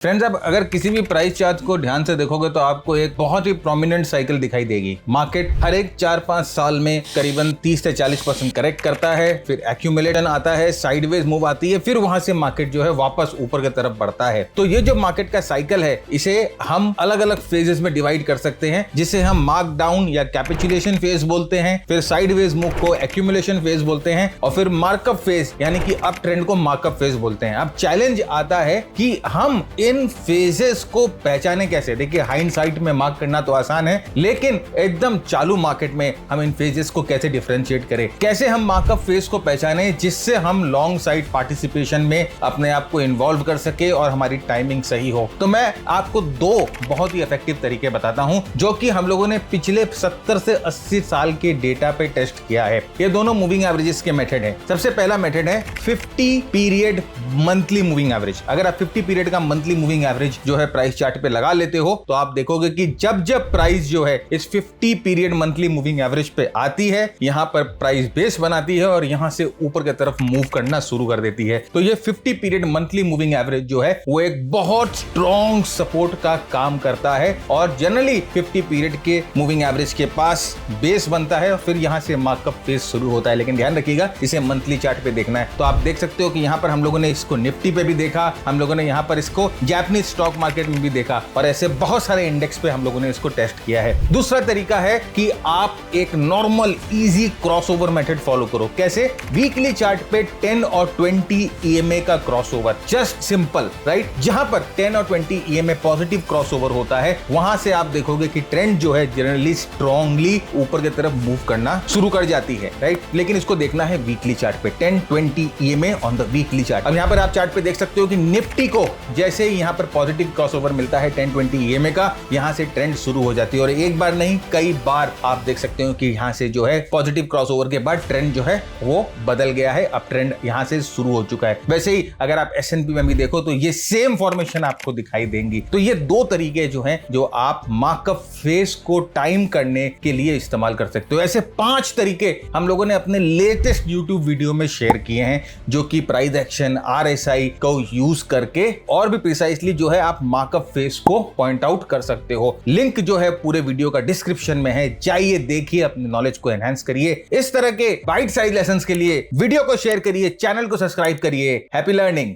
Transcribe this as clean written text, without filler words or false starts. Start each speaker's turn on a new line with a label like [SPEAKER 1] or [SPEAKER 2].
[SPEAKER 1] Friends, आप अगर किसी भी प्राइस चार्ट को ध्यान से देखोगे तो आपको एक बहुत ही प्रोमिनेंट साइकिल दिखाई देगी। मार्केट हर एक 4-5 साल में करीबन 30 से 40% करेक्ट करता है, फिर एक्यूमुलेशन आता है, साइडवेज मूव आती है, फिर वहां से मार्केट जो है वापस ऊपर की तरफ बढ़ता है। तो ये जो मार्केट का साइकिल है, इसे हम अलग अलग फेजेस में डिवाइड कर सकते हैं, जिसे हम मार्क डाउन या कैपिचुलेशन फेज बोलते हैं, फिर साइडवेज मूव को एक्यूमुलेशन फेज बोलते हैं, और फिर मार्कअप फेज यानी कि अप ट्रेंड को मार्कअप फेज बोलते हैं। अब चैलेंज आता है कि हम इन फेजेस को पहचाने कैसे। देखिए, हाइंडसाइट में मार्क करना तो आसान है, लेकिन एकदम चालू मार्केट में हम इन फेजेस को कैसे डिफरेंशिएट करें, कैसे हम मार्कअप फेज को पहचाने जिससे हम लॉन्ग साइड पार्टिसिपेशन में अपने आप को इन्वॉल्व कर सके और हमारी टाइमिंग सही हो। तो मैं आपको दो बहुत ही इफेक्टिव तरीके बताता हूं जो कि हम लोगों ने पिछले 70 से 80 साल के डेटा पे टेस्ट किया है। ये दोनों मूविंग एवरेजेस के मेथड है। सबसे पहला मेथड है 50 पीरियड मंथली मूविंग एवरेज। अगर आप 50 पीरियड का मंथली मूविंग एवरेज जो है प्राइस चार्ट पे लगा लेते हो तो आप देखोगे कि जब जब प्राइस जो है इस 50 पीरियड मंथली मूविंग एवरेज पे आती है, यहां पर प्राइस बेस बनाती है और यहां से ऊपर की तरफ मूव करना शुरू कर देती है। तो ये 50 पीरियड मंथली मूविंग एवरेज जो है वो एक बहुत स्ट्रॉन्ग सपोर्ट का काम करता है और जनरली 50 पीरियड के मूविंग एवरेज के पास बेस बनता है और फिर यहां से मार्कअप फेज शुरू होता है। लेकिन ध्यान रखिएगा, इसे मंथली चार्ट पे देखना है। तो आप देख सकते हो कि यहां पर हम लोगों ने इसको निफ्टी पे भी देखा, हम लोगों ने यहां पर इसको जापानीज स्टॉक मार्केट में भी देखा और ऐसे बहुत सारे इंडेक्स पे हम लोगों ने इसको टेस्ट किया है। दूसरा तरीका है कि आप एक normal easy crossover method follow करो। कैसे? वीकली चार्ट पे 10 और 20 ईएमए का क्रॉसओवर, जस्ट सिंपल, राइट? जहां पर 10 और 20 ईएमए पॉजिटिव क्रॉसओवर होता है, वहां से आप देखोगे कि ट्रेंड जो है जनरली स्ट्रांगली ऊपर की तरफ मूव करना शुरू कर जाती है, राइट? लेकिन इसको देखना है वीकली चार्ट पे, 10-20 EMA on the weekly chart. अब यहां पर आप चार्ट पे देख सकते हो कि निफ्टी को जैसे ही यहां पर पॉजिटिव क्रॉसओवर मिलता है 10-20 ईएमए का, यहां से ट्रेंड शुरू हो जाती है और एक बार नहीं कई बार आप देख सकते हो कि यहां से जो है पॉजिटिव क्रॉसओवर के बाद ट्रेंड जो है वो बदल गया है। अब ट्रेंड यहां से शुरू हो चुका है। वैसे ही अगर आप एसएनपी में भी देखो तो ये सेम फॉर्मेशन आपको दिखाई देंगी। तो ये दो तरीके जो हैं जो आप मार्कअप फेज को टाइम करने के लिए इस्तेमाल कर सकते हो। ऐसे 5 तरीके हम लोगों ने अपने लेटेस्ट यूट्यूब वीडियो में शेयर किए हैं जो कि प्राइस एक्शन, आरएसआई को यूज करके और भी प्रिसाइसली जो है आप मार्कअप फेज को पॉइंट आउट कर सकते हो। लिंक जो है पूरे वीडियो का डिस्क्रिप्शन में है, जाइए देखिए, अपने नॉलेज को एनहांस करिए। इस तरह के बाइट साइज लेसंस के लिए वीडियो को शेयर करिए, चैनल को सब्सक्राइब करिए। Happy learning.